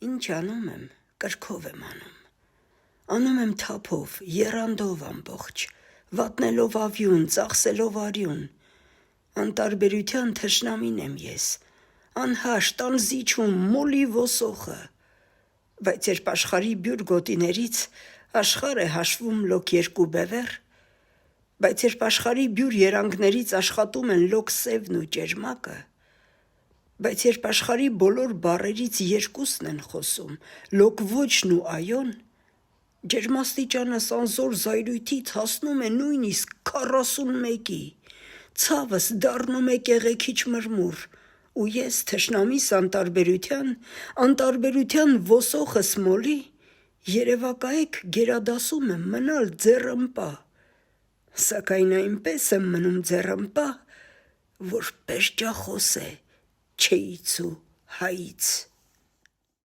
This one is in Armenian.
Ինչ անում եմ, կրքով եմ անում։ Անում եմ թափով, եռանդով ամբողջ, վատնելով ավյուն, ծախսելով արյուն։ Անտարբերության թշնամին եմ ես, անհաշտ, անզիջում, մոլի ոսոխը։ Բայց երբ աշխարհի բյուր գոտիներից աշխարհ է հաշվում լոկ երկու բևեռ, բայց երբ աշխարհի բյուր երանգներից աշխատում են լոկ սևն ու ճերմակը, բայց երբ աշխարհի բոլոր բառերից երկուսն են խոսում, լոկ ոչն ու այոն, ջերմաստիճանս անզոր զայրույթից հասնում է նույնիսկ 41-ի, ցավս դառնում է կեղեքիչ մրմուր, ու ես թշնամիս անտարբերության ոսոխս մոլի, երևակայեք գերադասում եմ մնալ ձեռըմպա, սակայն այնպես եմ մնում ձեռըմպա, որ պերճախոս է չեից ու հայից։